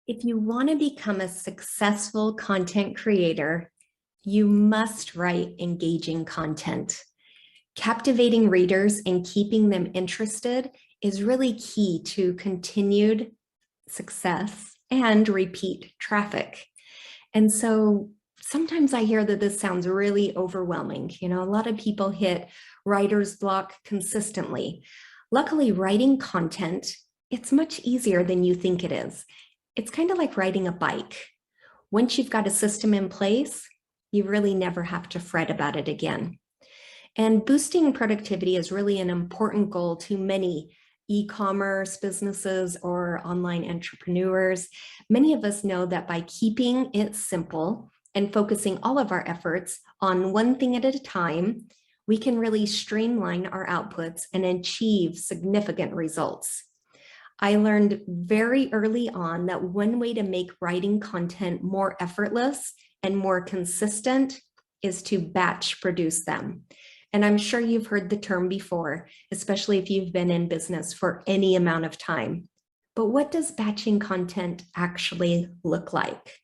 If you want to become a successful content creator, you must write engaging content. Captivating readers and keeping them interested is really key to continued success and repeat traffic. And so sometimes I hear that this sounds really overwhelming. A lot of people hit writer's block consistently. Luckily, writing content, it's much easier than you think it is. It's kind of like riding a bike. Once you've got a system in place, you really never have to fret about it again. And boosting productivity is really an important goal to many e-commerce businesses or online entrepreneurs. Many of us know that by keeping it simple and focusing all of our efforts on one thing at a time, we can really streamline our outputs and achieve significant results. I learned very early on that one way to make writing content more effortless and more consistent is to batch produce them. And I'm sure you've heard the term before, especially if you've been in business for any amount of time. But what does batching content actually look like?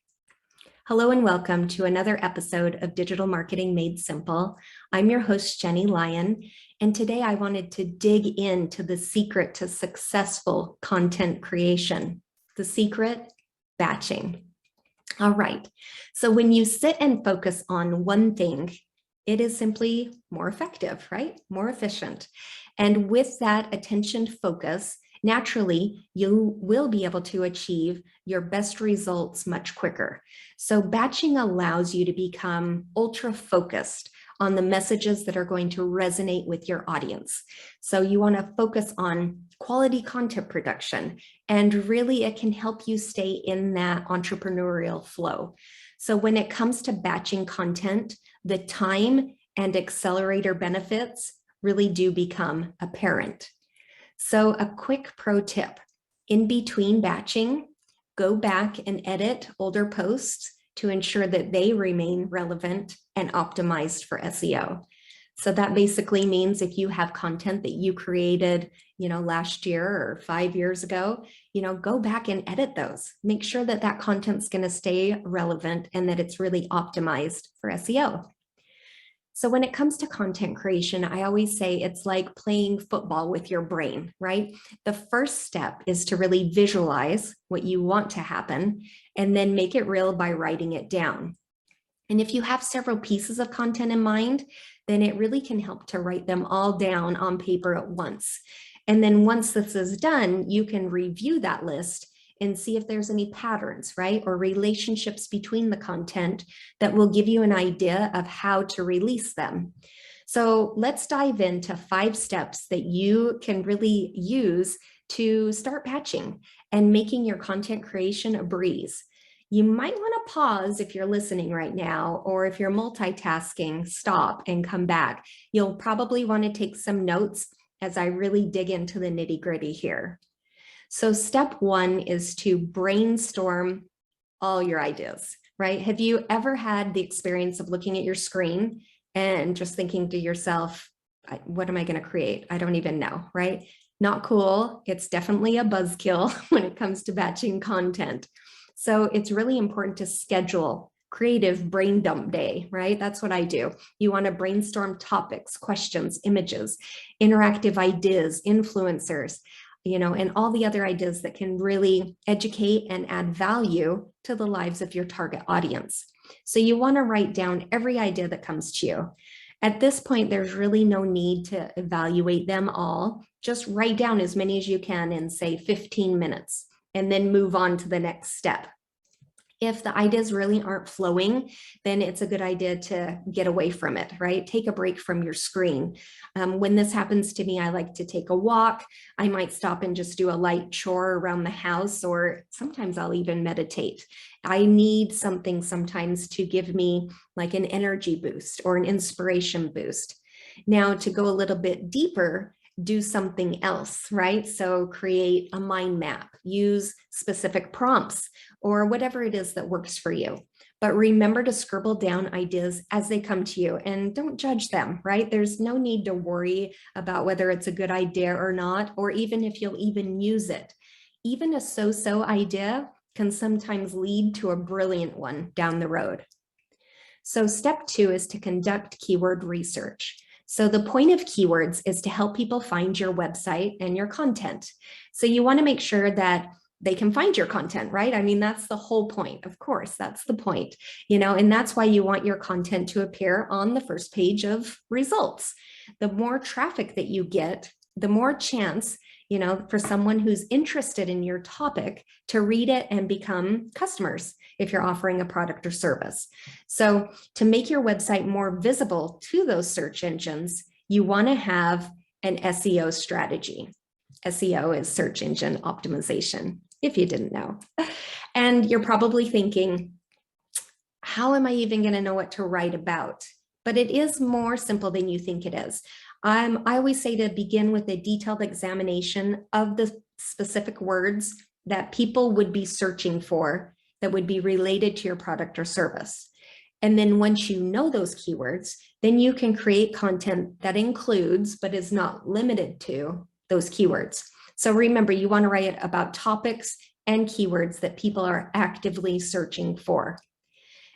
Hello and welcome to another episode of Digital Marketing Made Simple. I'm your host, Jenny Lyon, and today I wanted to dig into the secret to successful content creation. The secret, batching. All right, so when you sit and focus on one thing, it is simply more effective, right? More efficient. And with that attention focus, naturally, you will be able to achieve your best results much quicker. So batching allows you to become ultra focused on the messages that are going to resonate with your audience. So you want to focus on quality content production, and really it can help you stay in that entrepreneurial flow. So when it comes to batching content, the time and accelerator benefits really do become apparent. So a quick pro tip: in between batching, go back and edit older posts to ensure that they remain relevant and optimized for SEO. So that basically means if you have content that you created, last year or 5 years ago, go back and edit those. Make sure that that content's going to stay relevant and that it's really optimized for SEO. So when it comes to content creation, I always say it's like playing football with your brain, right? The first step is to really visualize what you want to happen and then make it real by writing it down. And if you have several pieces of content in mind, then it really can help to write them all down on paper at once. And then once this is done, you can review that list and see if there's any patterns, right? Or relationships between the content that will give you an idea of how to release them. So let's dive into 5 steps that you can really use to start batching and making your content creation a breeze. You might want to pause if you're listening right now, or if you're multitasking, stop and come back. You'll probably want to take some notes as I really dig into the nitty-gritty here. So step 1 is to brainstorm all your ideas, right? Have you ever had the experience of looking at your screen and just thinking to yourself, what am I going to create? I don't even know, right? Not cool. It's definitely a buzzkill when it comes to batching content. So it's really important to schedule creative brain dump day, right? That's what I do. You want to brainstorm topics, questions, images, interactive ideas, influencers, and all the other ideas that can really educate and add value to the lives of your target audience. So you want to write down every idea that comes to you. At this point, there's really no need to evaluate them all. Just write down as many as you can in, say, 15 minutes, and then move on to the next step. If the ideas really aren't flowing, then it's a good idea to get away from it, right? Take a break from your screen. When this happens to me, I like to take a walk. I might stop and just do a light chore around the house, or sometimes I'll even meditate. I need something sometimes to give me like an energy boost or an inspiration boost. Now, to go a little bit deeper, do something else, right? So create a mind map, use specific prompts, or whatever it is that works for you. But remember to scribble down ideas as they come to you, and don't judge them, right? There's no need to worry about whether it's a good idea or not, or even if you'll even use it. Even a so-so idea can sometimes lead to a brilliant one down the road. So step 2 is to conduct keyword research. So the point of keywords is to help people find your website and your content. So you want to make sure that they can find your content, right? I mean, that's the whole point. Of course, that's the point, and that's why you want your content to appear on the first page of results. The more traffic that you get, the more chance, for someone who's interested in your topic to read it and become customers if you're offering a product or service. So to make your website more visible to those search engines, you want to have an SEO strategy. SEO is search engine optimization, if you didn't know. And you're probably thinking, how am I even going to know what to write about? But it is more simple than you think it is. I always say to begin with a detailed examination of the specific words that people would be searching for that would be related to your product or service. And then once you know those keywords, then you can create content that includes, but is not limited to, those keywords. So remember, you want to write about topics and keywords that people are actively searching for.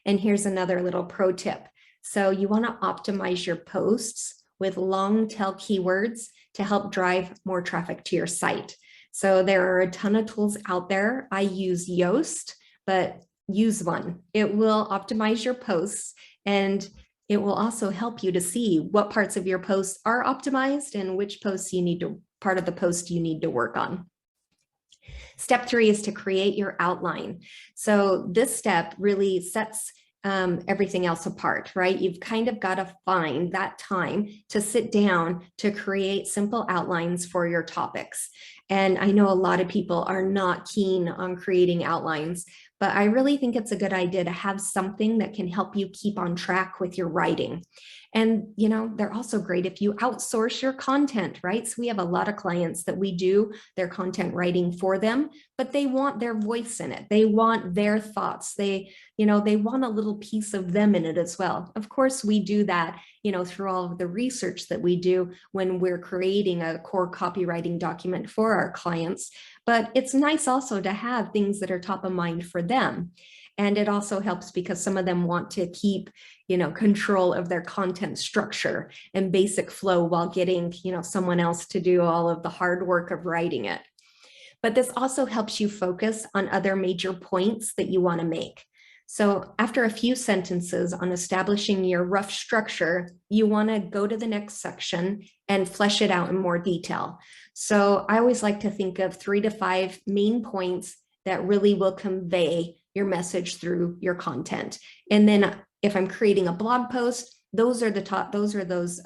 And here's another little pro tip. So you want to optimize your posts with long tail keywords to help drive more traffic to your site. So there are a ton of tools out there. I use Yoast, but use one. It will optimize your posts, and it will also help you to see what parts of your posts are optimized and which posts part of the post you need to work on. Step 3 is to create your outline. So this step really sets everything else apart, right? You've kind of got to find that time to sit down to create simple outlines for your topics. And I know a lot of people are not keen on creating outlines, but I really think it's a good idea to have something that can help you keep on track with your writing. And, they're also great if you outsource your content, right? So we have a lot of clients that we do their content writing for them, but they want their voice in it. They want their thoughts. They want a little piece of them in it as well. Of course, we do that, through all of the research that we do when we're creating a core copywriting document for our clients. But it's nice also to have things that are top of mind for them. And it also helps because some of them want to keep, control of their content structure and basic flow while getting, someone else to do all of the hard work of writing it. But this also helps you focus on other major points that you want to make. So after a few sentences on establishing your rough structure, you want to go to the next section and flesh it out in more detail. So I always like to think of 3 to 5 main points that really will convey your message through your content. And then if I'm creating a blog post, those are those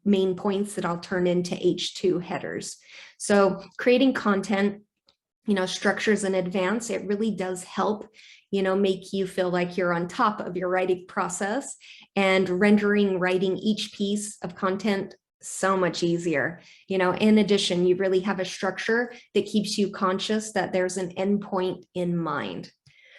main points that I'll turn into H2 headers. So creating content, structures in advance, it really does help, make you feel like you're on top of your writing process, and writing each piece of content so much easier. In addition, you really have a structure that keeps you conscious that there's an endpoint in mind.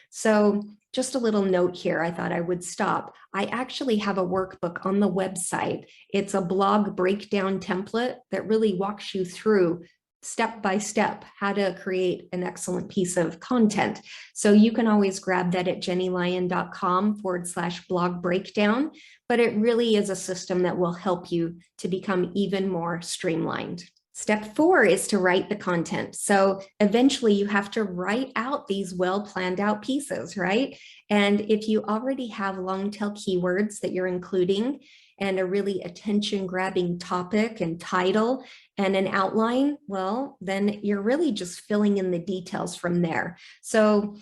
So just a little note here, I thought I would stop. I actually have a workbook on the website. It's a blog breakdown template that really walks you through step by step how to create an excellent piece of content. So you can always grab that at jennylyon.com/blog breakdown, but it really is a system that will help you to become even more streamlined. Step 4 is to write the content. So eventually you have to write out these well planned out pieces, right? And if you already have long tail keywords that you're including and a really attention grabbing topic and title and an outline, well, then you're really just filling in the details from there. So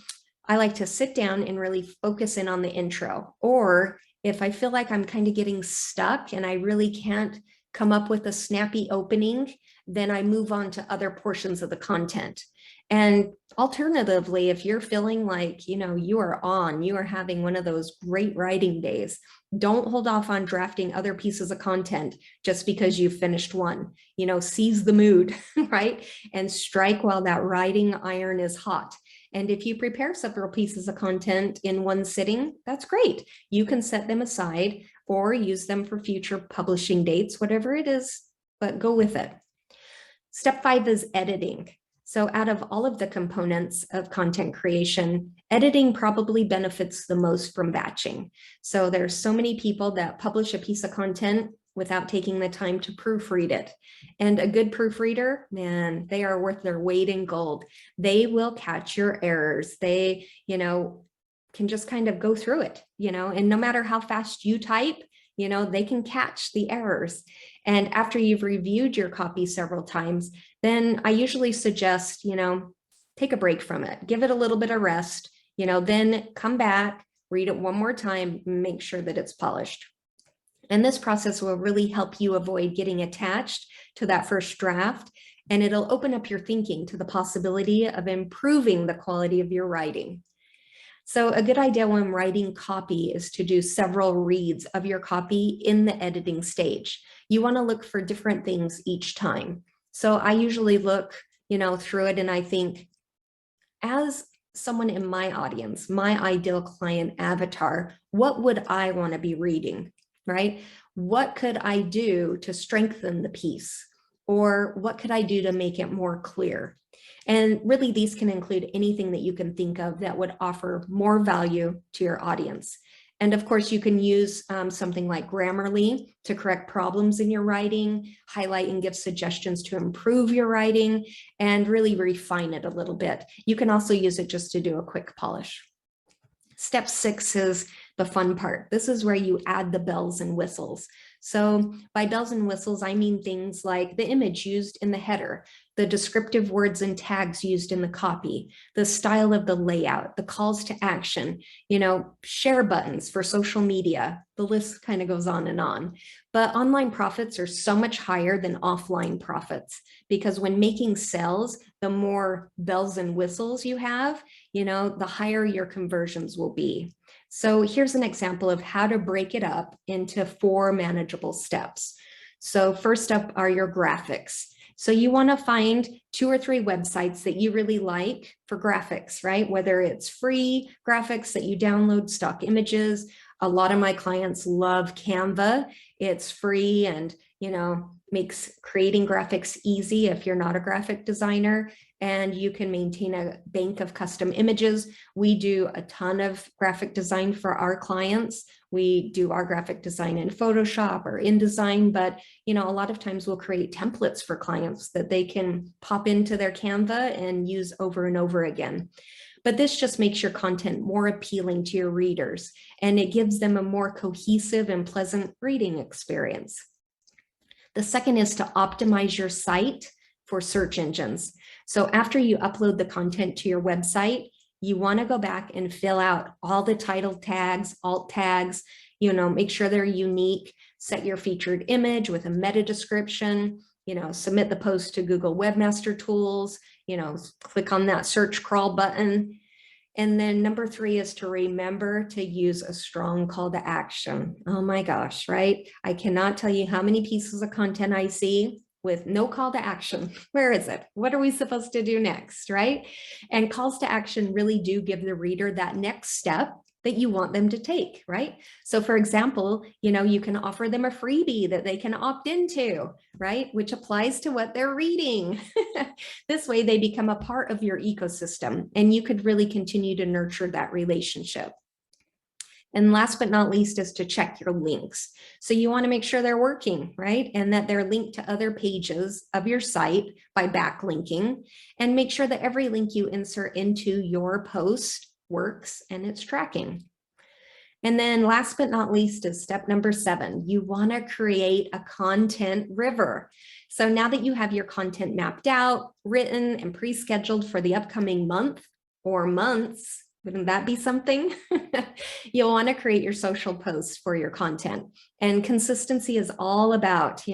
I like to sit down and really focus in on the intro. Or if I feel like I'm kind of getting stuck and I really can't come up with a snappy opening, then I move on to other portions of the content. And alternatively, if you're feeling like, you are having one of those great writing days, don't hold off on drafting other pieces of content just because you finished one. Seize the mood, right? And strike while that writing iron is hot. And if you prepare several pieces of content in one sitting, that's great. You can set them aside or use them for future publishing dates, whatever it is, but go with it. Step 5 is editing. So out of all of the components of content creation, editing probably benefits the most from batching. So there's so many people that publish a piece of content without taking the time to proofread it. And a good proofreader, man, they are worth their weight in gold. They will catch your errors. They, can just kind of go through it, and no matter how fast you type, they can catch the errors. And after you've reviewed your copy several times, then I usually suggest, take a break from it, give it a little bit of rest, then come back, read it one more time, make sure that it's polished. And this process will really help you avoid getting attached to that first draft, and it'll open up your thinking to the possibility of improving the quality of your writing. So a good idea when writing copy is to do several reads of your copy in the editing stage. You want to look for different things each time. So I usually look, through it, and I think, as someone in my audience, my ideal client avatar, what would I want to be reading, right? What could I do to strengthen the piece? Or what could I do to make it more clear? And really, these can include anything that you can think of that would offer more value to your audience. And of course, you can use something like Grammarly to correct problems in your writing, highlight and give suggestions to improve your writing, and really refine it a little bit. You can also use it just to do a quick polish. Step 6 is the fun part. This is where you add the bells and whistles. So by bells and whistles, I mean things like the image used in the header, the descriptive words and tags used in the copy, the style of the layout, the calls to action, share buttons for social media. The list kind of goes on and on. But online profits are so much higher than offline profits, because when making sales, the more bells and whistles you have, the higher your conversions will be. So here's an example of how to break it up into 4 manageable steps. So first up are your graphics. So you want to find 2 or 3 websites that you really like for graphics, right? Whether it's free graphics that you download, stock images. A lot of my clients love Canva. It's free and, makes creating graphics easy if you're not a graphic designer, and you can maintain a bank of custom images. We do a ton of graphic design for our clients. We do our graphic design in Photoshop or InDesign, but a lot of times we'll create templates for clients that they can pop into their Canva and use over and over again. But this just makes your content more appealing to your readers, and it gives them a more cohesive and pleasant reading experience. The second is to optimize your site for search engines. So after you upload the content to your website, you want to go back and fill out all the title tags, alt tags, make sure they're unique, set your featured image with a meta description, submit the post to Google Webmaster Tools, click on that search crawl button. And then number 3 is to remember to use a strong call to action. Oh my gosh, right? I cannot tell you how many pieces of content I see with no call to action. Where is it? What are we supposed to do next, right? And calls to action really do give the reader that next step that you want them to take, right? So for example, you can offer them a freebie that they can opt into, right? Which applies to what they're reading. This way they become a part of your ecosystem, and you could really continue to nurture that relationship. And last but not least is to check your links. So you want to make sure they're working, right? And that they're linked to other pages of your site by backlinking, and make sure that every link you insert into your post works and it's tracking. And then last but not least is step number 7. You want to create a content river. So now that you have your content mapped out, written, and pre-scheduled for the upcoming month or months, wouldn't that be something? You'll want to create your social posts for your content. And consistency is all about,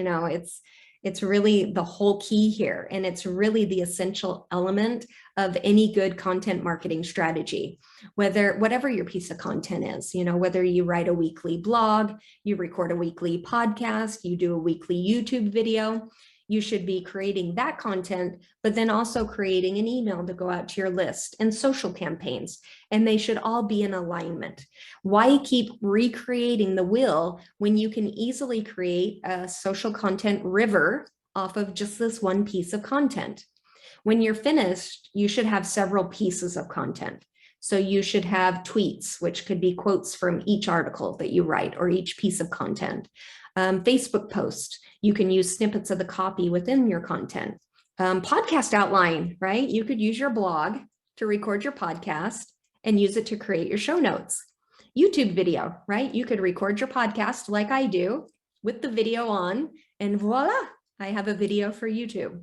it's really the whole key here. And it's really the essential element of any good content marketing strategy, whatever your piece of content is, whether you write a weekly blog, you record a weekly podcast, you do a weekly YouTube video, you should be creating that content, but then also creating an email to go out to your list and social campaigns, and they should all be in alignment. Why keep recreating the wheel when you can easily create a social content river off of just this one piece of content? When you're finished, you should have several pieces of content. So you should have tweets, which could be quotes from each article that you write or each piece of content. Facebook posts, you can use snippets of the copy within your content. Podcast outline, right? You could use your blog to record your podcast and use it to create your show notes. YouTube video, right? You could record your podcast like I do with the video on, and voila, I have a video for YouTube.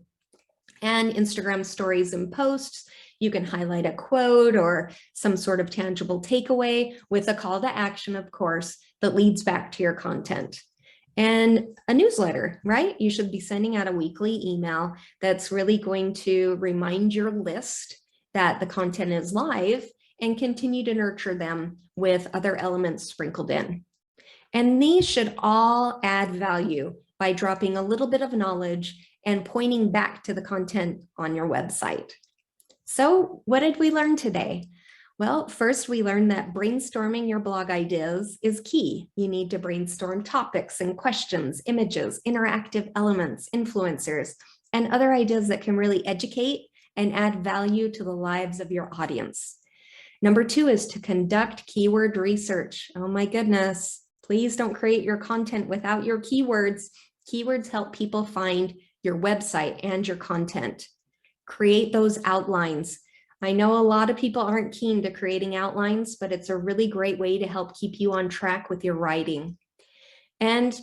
And Instagram stories and posts, you can highlight a quote or some sort of tangible takeaway with a call to action, of course, that leads back to your content. And a newsletter, right? You should be sending out a weekly email that's really going to remind your list that the content is live and continue to nurture them with other elements sprinkled in. And these should all add value by dropping a little bit of knowledge and pointing back to the content on your website. So what did we learn today? Well, first we learned that brainstorming your blog ideas is key. You need to brainstorm topics and questions, images, interactive elements, influencers, and other ideas that can really educate and add value to the lives of your audience. Number 2 is to conduct keyword research. Oh my goodness, please don't create your content without your keywords. Keywords help people find your website and your content. Create those outlines. I know a lot of people aren't keen to creating outlines, but it's a really great way to help keep you on track with your writing. And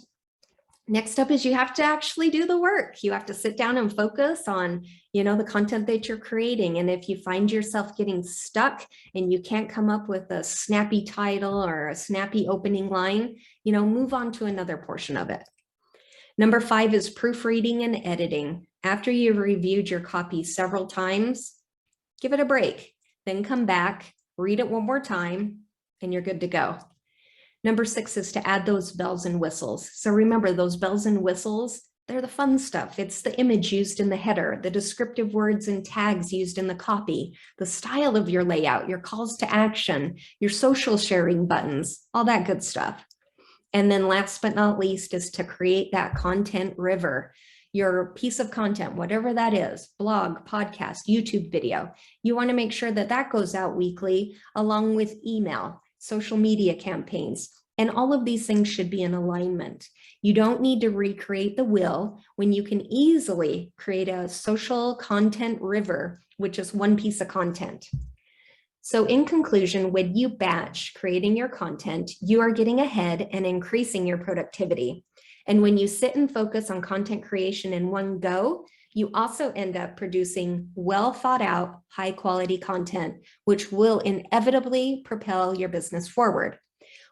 next up is you have to actually do the work. You have to sit down and focus on, the content that you're creating. And if you find yourself getting stuck and you can't come up with a snappy title or a snappy opening line, move on to another portion of it. Number 5 is proofreading and editing. After you've reviewed your copy several times, give it a break, then come back, read it one more time, and you're good to go. Number 6 is to add those bells and whistles. So remember, those bells and whistles, they're the fun stuff. It's the image used in the header, the descriptive words and tags used in the copy, the style of your layout, your calls to action, your social sharing buttons, all that good stuff. And then last but not least is to create that content river. Your piece of content, whatever that is, blog, podcast, YouTube video, you want to make sure that that goes out weekly along with email, social media campaigns, and all of these things should be in alignment. You don't need to recreate the wheel when you can easily create a social content river, which is one piece of content. So in conclusion, when you batch creating your content, you are getting ahead and increasing your productivity. And when you sit and focus on content creation in one go, you also end up producing well thought out, high quality content, which will inevitably propel your business forward.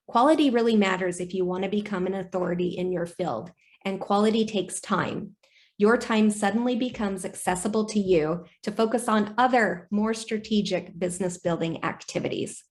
Quality really matters if you want to become an authority in your field, and quality takes time. Your time suddenly becomes accessible to you to focus on other, more strategic business building activities.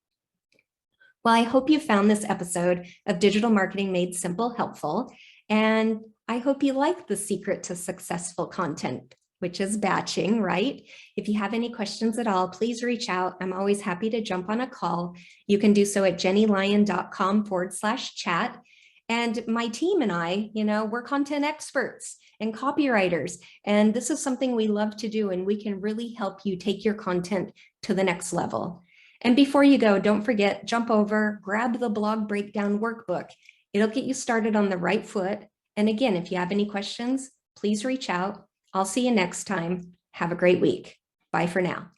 Well, I hope you found this episode of Digital Marketing Made Simple helpful, and I hope you like the secret to successful content, which is batching, right? If you have any questions at all, please reach out. I'm always happy to jump on a call. You can do so at jennylyon.com/chat. And my team and I, we're content experts and copywriters. And this is something we love to do, and we can really help you take your content to the next level. And before you go, don't forget, jump over, grab the blog breakdown workbook. It'll get you started on the right foot. And again, if you have any questions, please reach out. I'll see you next time. Have a great week. Bye for now.